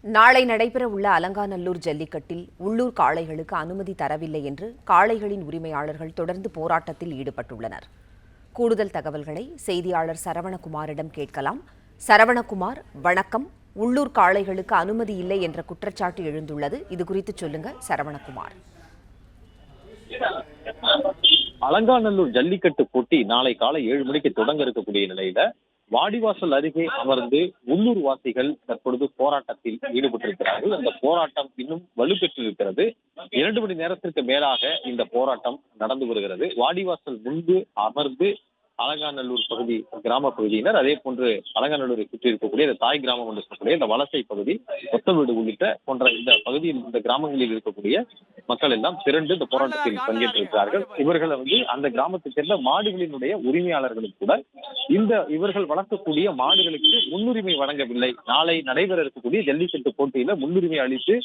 நாளை நடைபெறவுள்ள அலங்காநல்லூர் ஜல்லிக்கட்டில் உள்ளூர் காளைகளுக்கு அனுமதி தரவில்லை என்று காளைகளின் உரிமையாளர்கள் தொடர்ந்து போராட்டத்தில் ஈடுபட்டுள்ளனர். கூடுதல் தகவல்களை செய்தியாளர் சரவணகுமாரிடம் கேட்கலாம். சரவணகுமார், வணக்கம். உள்ளூர் காளைகளுக்கு அனுமதி இல்லை என்ற குற்றச்சாட்டு எழுந்துள்ளது. இதுகுறித்து சொல்லுங்க சரவணகுமார். அலங்காநல்லூர் ஜல்லிக்கட்டு போட்டி நாளை காலை 7 மணிக்கு தொடங்க இருக்கக்கூடிய நிலையில வாடிவாசல் அருகே அமர்ந்து உள்ளூர் வாசிகள் தற்பொழுது போராட்டத்தில் ஈடுபட்டிருக்கிறார்கள். அந்த போராட்டம் இன்னும் வலுப்பெற்றிருக்கிறது. 2 மணி நேரத்திற்கு மேலாக இந்த போராட்டம் நடந்து வருகிறது. வாடிவாசல் முன்பு அமர்ந்து அலங்காநல்லூர் பகுதி கிராம பகுதியினர், அதே போன்று அலங்காநல்லூரை சுற்றி இருக்கக்கூடிய இந்த தாய் கிராமம் என்று சொல்லக்கூடிய இந்த வலசை பகுதி, கொத்த வீடு உள்ளிட்ட போன்ற இந்த பகுதியில் இந்த கிராமங்களில் இருக்கக்கூடிய மக்கள் எல்லாம் திரண்டு இந்த போராட்டத்தில் பங்கேற்றிருக்கிறார்கள். இவர்கள் அந்த கிராமத்தை சேர்ந்த மாடுகளினுடைய உரிமையாளர்களும் கூட இவர்கள் வளர்க்கக்கூடிய மாடுகளுக்கு முன்னுரிமை வழங்கவில்லை, நாளை நடைபெற இருக்கக்கூடிய ஜல்லிக்கட்டு போட்டியில முன்னுரிமை அளித்து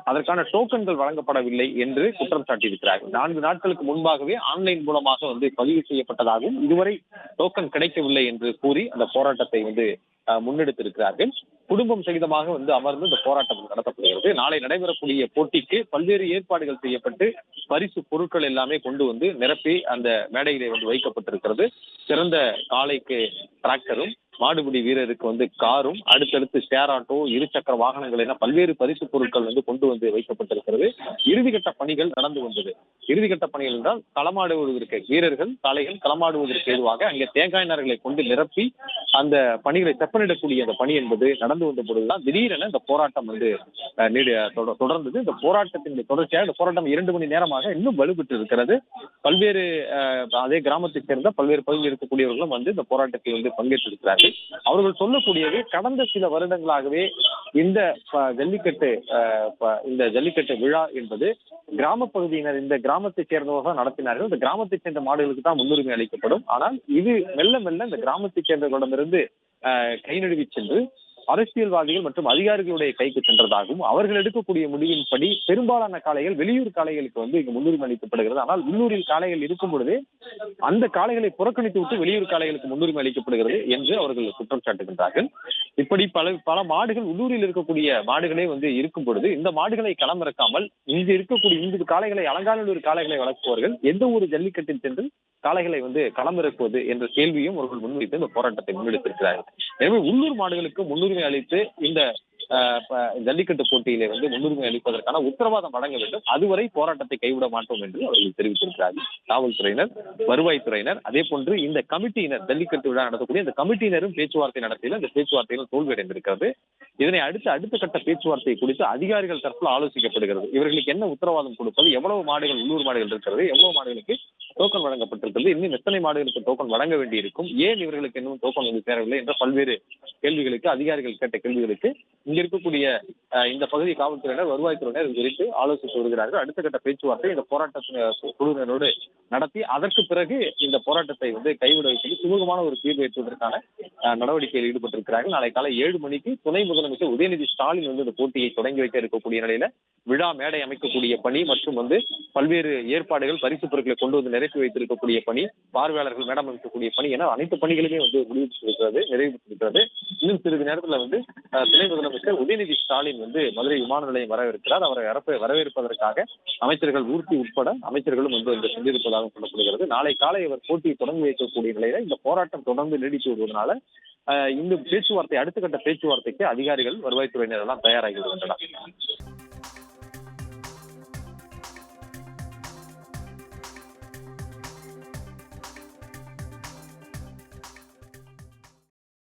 அதற்கான டோக்கன்கள் வழங்கப்படவில்லை என்று குற்றம் சாட்டியிருக்கிறார்கள். 4 நாட்களுக்கு முன்பாகவே ஆன்லைன் மூலமாக பதிவு செய்யப்பட்டதாகவும் இதுவரை டோக்கன் கிடைக்கவில்லை என்று கூறி அந்த போராட்டத்தை முன்னெடுத்திருக்கிறார்கள். குடும்பம் சகிதமாக அமர்ந்து இந்த போராட்டம் நடத்தப்படுகிறது. நாளை நடைபெறக்கூடிய போட்டிக்கு பல்வேறு ஏற்பாடுகள் செய்யப்பட்டு பரிசு பொருட்கள் எல்லாமே கொண்டு நிரப்பி அந்த மேடையிலே வைக்கப்பட்டிருக்கிறது. சிறந்த காளைக்கு டிராக்டரும், மாடுபிடி வீரருக்கு காரும், அடுத்தடுத்து ஷேர் ஆட்டோ, இருசக்கர வாகனங்கள் என பல்வேறு பரிசு பொருட்கள் கொண்டு வைக்கப்பட்டிருக்கிறது. இறுதிக்கட்ட பணிகள் நடந்து வந்தது. இறுதிக்கட்ட பணிகள் என்றால் களமாடுவதற்கு வீரர்கள், காளைகள் களமாடுவதற்கு ஏதுவாக அங்கே தேங்காய் நார்களை கொண்டு நிரப்பி அந்த பணிகளை செப்பனிடக்கூடிய அந்த பணி என்பது நடந்து வந்த பொழுதுதான் திடீரென இந்த போராட்டம் தொடர்ந்தது. இந்த போராட்டத்தின் தொடர்ச்சியாக இந்த போராட்டம் 2 மணி நேரமாக இன்னும் வலுப்பெற்று இருக்கிறது. பல்வேறு அதே கிராமத்தைச் சேர்ந்த பல்வேறு பகுதியில் இருக்கக்கூடியவர்களும் இந்த போராட்டத்தில் பங்கேற்றிருக்கிறார்கள். அவர்கள் சொல்லக்கூடியது, கடந்த சில வருடங்களாகவே இந்த ஜல்லிக்கட்டு விழா என்பது கிராம பகுதியினர், இந்த கிராமத்தை சேர்ந்தவர்கள் நடத்தினார்கள். இந்த கிராமத்தை சேர்ந்த மாடுகளுக்கு தான் முன்னுரிமை அளிக்கப்படும். ஆனால் இது மெல்ல மெல்ல இந்த கிராமத்தை சேர்ந்தவர்களிடமிருந்து கை நழுவி சென்று அரசியல்வாதிகள் மற்றும் அதிகாரிகளுடைய கைக்கு சென்றதாகவும், அவர்கள் எடுக்கக்கூடிய முடிவின்படி பெரும்பாலான காளைகள் வெளியூர் காளைகளுக்கு இங்கு முன்னுரிமை அளிக்கப்படுகிறது. ஆனால் உள்ளூரில் காளைகள் இருக்கும் பொழுது அந்த காளைகளை புறக்கணித்து விட்டு வெளியூர் காளைகளுக்கு முன்னுரிமை அளிக்கப்படுகிறது என்று அவர்கள் குற்றம் சாட்டுகின்றார்கள். இப்படி பல மாடுகள் உள்ளூரில் இருக்கக்கூடிய மாடுகளே இருக்கும் பொழுது இந்த மாடுகளை களமிறக்காமல் இங்கு இருக்கக்கூடிய இந்த காளைகளை, அலங்காநல்லூர் காளைகளை வளர்ப்பவர்கள் எந்த ஒரு ஜல்லிக்கட்டில் சென்று காளைகளை களமிறக்குவது என்ற கேள்வியும் அவர்கள் முன்வைத்து இந்த போராட்டத்தை முன்னெடுத்திருக்கிறார்கள். எனவே உள்ளூர் மாடுகளுக்கு முன்னுரிமை அளித்து இந்த ஜல்லிக்கட்டு போட்டியிலே முன்னுரிமை அளிப்பதற்கான உத்தரவாதம் வழங்க வேண்டும். அதுவரை போராட்டத்தை கைவிட மாட்டோம் என்று அவர்கள் தெரிவித்திருக்கிறார்கள். காவல்துறையினர், வருவாய்த்துறையினர், அதே போன்று இந்த கமிட்டியினர், ஜல்லிக்கட்டு விழா நடத்தக்கூடிய இந்த கமிட்டியினரும் பேச்சுவார்த்தை நடத்தியில் இந்த பேச்சுவார்த்தைகள் தோல்வியடைந்திருக்கிறது. இதனை அடுத்த கட்ட பேச்சுவார்த்தை குறித்து அதிகாரிகள் தரப்பில் ஆலோசிக்கப்படுகிறது. இவர்களுக்கு என்ன உத்தரவாதம் கொடுப்பது, எவ்வளவு மாடுகள் உள்ளூர் மாடுகள் இருக்கிறது, எவ்வளவு மாடுகளுக்கு டோக்கன் வழங்கப்பட்டிருக்கிறது, இன்னும் எத்தனை மாடுகளுக்கு டோக்கன் வழங்க வேண்டியிருக்கும், ஏன் இவர்களுக்கு இன்னும் டோக்கன் சேரவில்லை என்ற பல்வேறு கேள்விகளுக்கு, அதிகாரிகள் கேட்ட கேள்விகளுக்கு இங்க இருக்கக்கூடிய இந்த பகுதி காவல்துறையினர், வருவாய்த்துறையினர் இது குறித்து ஆலோசித்து வருகிறார்கள். அடுத்த கட்ட பேச்சுவார்த்தை இந்த போராட்டத்தின் குழுவினரோடு நடத்தி அதற்கு பிறகு இந்த போராட்டத்தை கைவிட வைத்து சுமூகமான ஒரு தீர்வு எட்டுவதற்கான நடவடிக்கையில் ஈடுபட்டிருக்கிறார்கள். நாளை காலை 7 மணிக்கு துணை முதலமைச்சர் உதயநிதி ஸ்டாலின் இந்த போட்டியை தொடங்கி வைக்க இருக்கக்கூடிய நிலையில விழா மேடை அமைக்கக்கூடிய பணி மற்றும் பல்வேறு ஏற்பாடுகள், பரிசு பொருட்களை கொண்டு நிரப்பி வைத்திருக்கக்கூடிய பணி, பார்வையாளர்கள் மேடம் அமைக்கக்கூடிய பணி என அனைத்து பணிகளுமே நிறைவு பெற்றிருக்கிறது. இன்னும் சிறிது நேரத்தில் துணை முதலமைச்சர் உதயநிதி ஸ்டாலின் மதுரை விமான நிலையம் வரவிருக்கிறார். அவரை வரவேற்பதற்காக அமைச்சர்கள் ஊர்த்தி உட்பட அமைச்சர்களும் சென்றிருப்பதாக சொல்லப்படுகிறது. நாளை காலை அவர் போட்டியை தொடங்கி வைக்கக்கூடிய நிலையில இந்த போராட்டம் தொடர்ந்து நீடித்து வருவதனால இந்த பேச்சுவார்த்தை, அடுத்த கட்ட பேச்சுவார்த்தைக்கு அதிகாரிகள், வருவாய்த்துறையினர் எல்லாம் தயாராகி வருகின்றனர்.